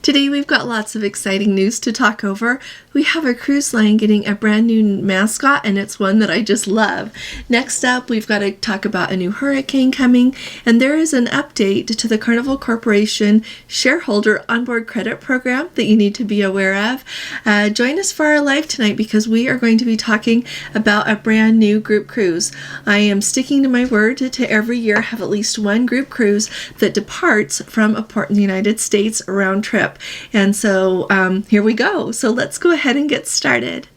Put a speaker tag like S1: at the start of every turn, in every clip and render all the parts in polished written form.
S1: Today we've got lots of exciting news to talk over. We have a cruise line getting a brand new mascot, and it's one that I just love. Next up, we've got to talk about a new hurricane coming, and there is an update to the Carnival Corporation Shareholder onboard credit program that you need to be aware of. Join us for our live tonight because we are going to be talking about a brand new group cruise. I am sticking to my word to every year have at least one group cruise that departs from a port in the United States round trip. And so here we go. So let's go ahead and get started.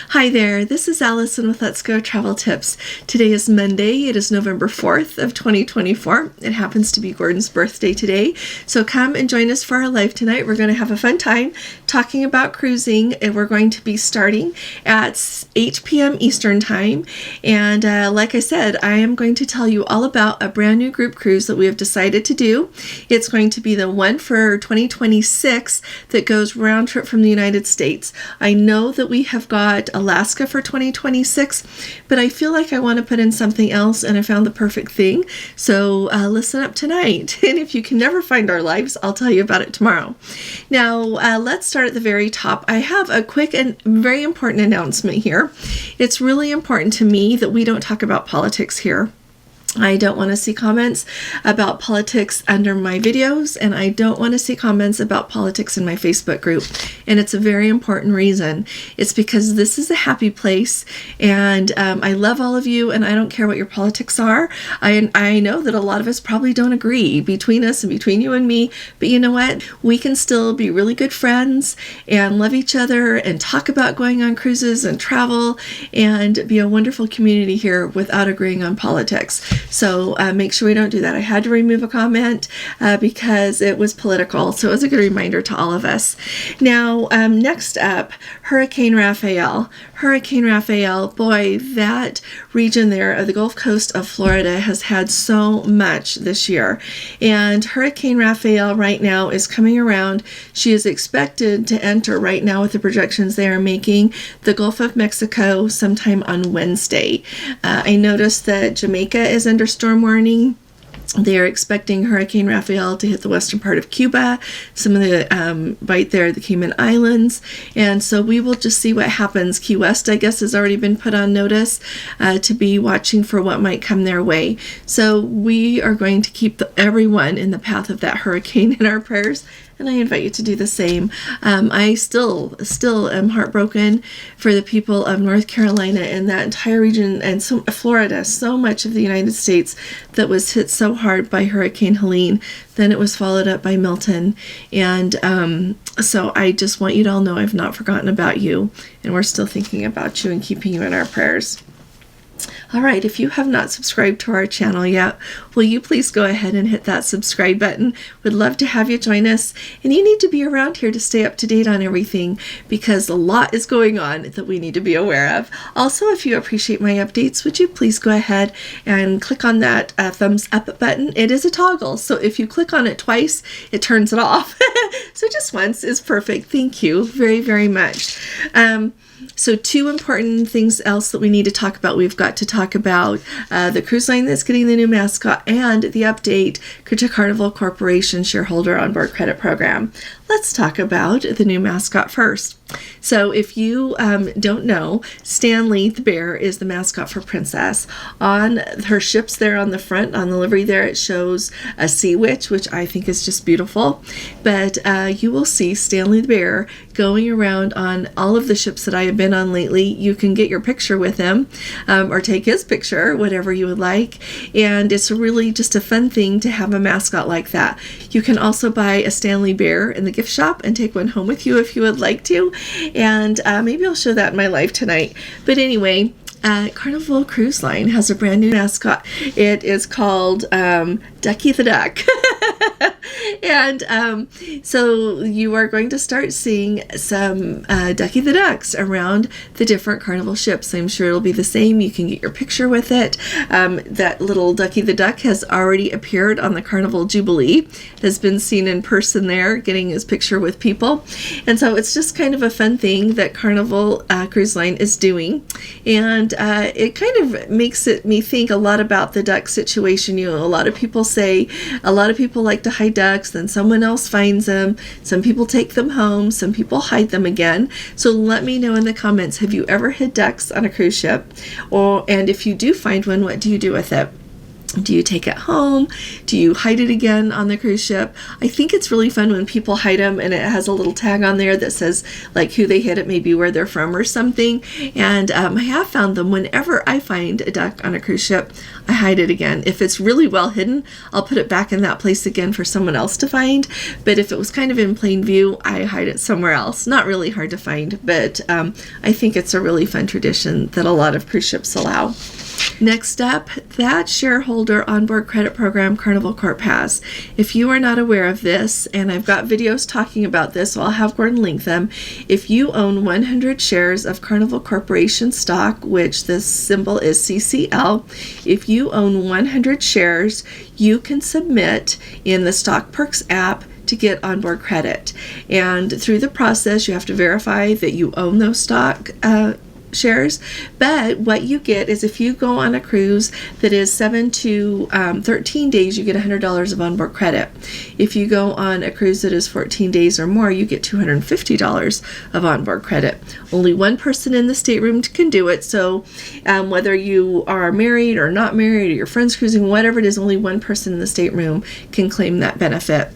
S1: Hi there, this is Allison with Let's Go Travel Tips. Today is Monday. It is November 4th of 2024. It happens to be Gordon's birthday today. So come and join us for our live tonight. We're going to have a fun time talking about cruising, and we're going to be starting at 8 p.m. Eastern Time. And like I said, I am going to tell you all about a brand new group cruise that we have decided to do. It's going to be the one for 2026 that goes round trip from the United States. I know that we have got Alaska for 2026, but I feel like I want to put in something else, and I found the perfect thing. So listen up tonight. And if you can never find our lives, I'll tell you about it tomorrow. Now, let's start at the very top. I have a quick and very important announcement here. It's really important to me that we don't talk about politics here. I don't want to see comments about politics under my videos, and I don't want to see comments about politics in my Facebook group. And it's a very important reason. It's because this is a happy place, and I love all of you, and I don't care what your politics are. I know that a lot of us probably don't agree between us and between you and me, but you know what? We can still be really good friends and love each other and talk about going on cruises and travel and be a wonderful community here without agreeing on politics. So make sure we don't do that. I had to remove a comment because it was political. So it was a good reminder to all of us. Now, next up, Hurricane Rafael. Hurricane Rafael, boy, that region there of the Gulf Coast of Florida has had so much this year. And Hurricane Rafael right now is coming around. She is expected to enter right now with the projections they are making the Gulf of Mexico sometime on Wednesday. I noticed that Jamaica is under storm warning. They are expecting Hurricane Rafael to hit the western part of Cuba, some of the right there, the Cayman Islands, and so we will just see what happens. Key West, I guess, has already been put on notice to be watching for what might come their way. So we are going to keep everyone in the path of that hurricane in our prayers, and I invite you to do the same. I still am heartbroken for the people of North Carolina and that entire region and Florida, so much of the United States that was hit so hard by Hurricane Helene. Then it was followed up by Milton. And so I just want you to all know I've not forgotten about you, and we're still thinking about you and keeping you in our prayers. All right, if you have not subscribed to our channel yet, will you please go ahead and hit that subscribe button? We'd love to have you join us, and you need to be around here to stay up to date on everything because a lot is going on that we need to be aware of. Also, if you appreciate my updates, would you please go ahead and click on that thumbs up button? It is a toggle, so if you click on it twice, it turns it off. So just once is perfect. Thank you very, very much. So two important things else that we need to talk about. We've got to talk about the cruise line that's getting the new mascot and the update to Carnival Corporation Shareholder onboard credit program. Let's talk about the new mascot first. So if you don't know, Stanley the bear is the mascot for Princess. On her ships there on the front, on the livery there, it shows a sea witch, which I think is just beautiful. But you will see Stanley the bear going around on all of the ships that I have been on lately. You can get your picture with him or take his picture, whatever you would like. And it's really just a fun thing to have a mascot like that. You can also buy a Stanley bear in the gift shop and take one home with you if you would like to. And maybe I'll show that in my live tonight. But anyway, Carnival Cruise Line has a brand new mascot. It is called Ducky the Duck. And so you are going to start seeing some Ducky the Ducks around the different Carnival ships. I'm sure it'll be the same. You can get your picture with it. That little Ducky the Duck has already appeared on the Carnival Jubilee, has been seen in person there, getting his picture with people. And so it's just kind of a fun thing that Carnival Cruise Line is doing. And it kind of makes me think a lot about the duck situation. You know, a lot of people say a lot of people like to hide ducks, then someone else finds them. Some people take them home, some people hide them again. So let me know in the comments, have you ever hid ducks on a cruise ship? And if you do find one, what do you do with it? Do you take it home? Do you hide it again on the cruise ship? I think it's really fun when people hide them and it has a little tag on there that says like who they hid it, maybe where they're from or something. And I have found them whenever I find a duck on a cruise ship, I hide it again. If it's really well hidden, I'll put it back in that place again for someone else to find. But if it was kind of in plain view, I hide it somewhere else. Not really hard to find, but I think it's a really fun tradition that a lot of cruise ships allow. Next up, that Shareholder onboard credit program Carnival Corp has. If you are not aware of this, and I've got videos talking about this, so I'll have Gordon link them. If you own 100 shares of Carnival Corporation stock, which the symbol is CCL, if you own 100 shares, you can submit in the Stock Perks app to get onboard credit. And through the process, you have to verify that you own those stock shares. But what you get is if you go on a cruise that is 7 to 13 days, you get $100 of onboard credit. If you go on a cruise that is 14 days or more, you get $250 of onboard credit. Only one person in the stateroom can do it. So whether you are married or not married, or your friends cruising, whatever it is, only one person in the stateroom can claim that benefit.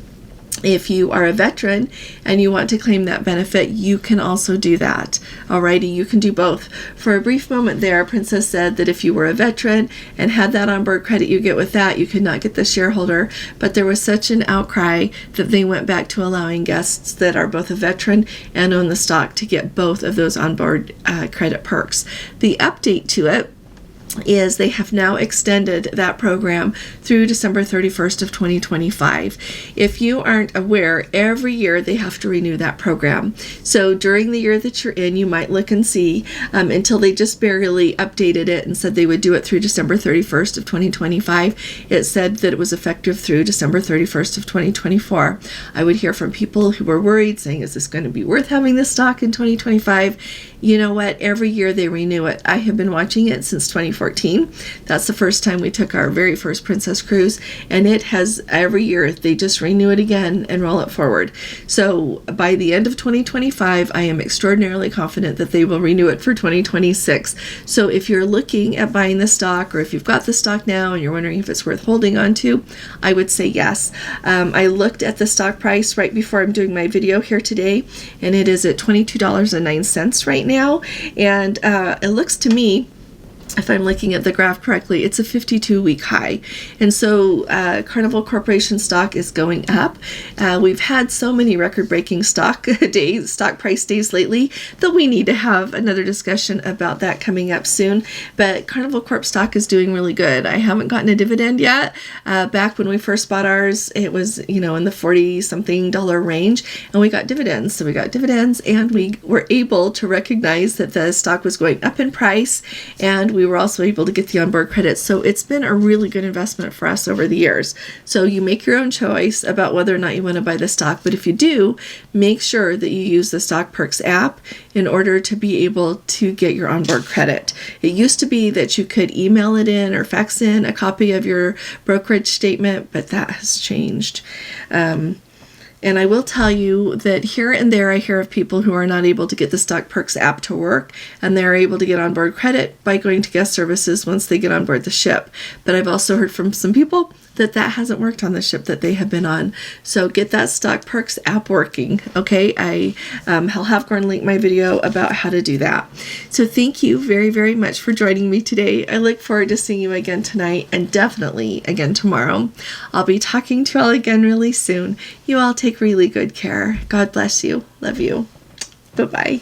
S1: If you are a veteran and you want to claim that benefit, you can also do that. Alrighty, you can do both. For a brief moment there, Princess said that if you were a veteran and had that onboard credit you get with that, you could not get the Shareholder. But there was such an outcry that they went back to allowing guests that are both a veteran and own the stock to get both of those onboard credit perks. The update to it is they have now extended that program through December 31st of 2025. If you aren't aware, every year they have to renew that program. So during the year that you're in, you might look and see until they just barely updated it and said they would do it through December 31st of 2025. It said that it was effective through December 31st of 2024. I would hear from people who were worried saying, is this going to be worth having this stock in 2025? You know what? Every year they renew it. I have been watching it since 2014. That's the first time we took our very first Princess cruise, and it has every year they just renew it again and roll it forward. So by the end of 2025, I am extraordinarily confident that they will renew it for 2026. So if you're looking at buying the stock, or if you've got the stock now and you're wondering if it's worth holding on to, I would say yes. I looked at the stock price right before I'm doing my video here today, and it is at $22.09 right now, and it looks to me, if I'm looking at the graph correctly, it's a 52-week high. And so Carnival Corporation stock is going up. We've had so many record-breaking stock price days lately that we need to have another discussion about that coming up soon. But Carnival Corp stock is doing really good. I haven't gotten a dividend yet. Back when we first bought ours, it was, in the $40-something range, and we got dividends. So we got dividends, and we were able to recognize that the stock was going up in price, and we were also able to get the onboard credit. So it's been a really good investment for us over the years. So you make your own choice about whether or not you want to buy the stock. But if you do, make sure that you use the Stock Perks app in order to be able to get your onboard credit. It used to be that you could email it in or fax in a copy of your brokerage statement, but that has changed. And I will tell you that here and there I hear of people who are not able to get the Stock Perks app to work, and they're able to get onboard credit by going to guest services once they get on board the ship. But I've also heard from some people that hasn't worked on the ship that they have been on. So get that Stock Perks app working, okay? I'll have Gordon link my video about how to do that. So thank you very, very much for joining me today. I look forward to seeing you again tonight, and definitely again tomorrow. I'll be talking to you all again really soon. You all take really good care. God bless you. Love you. Bye-bye.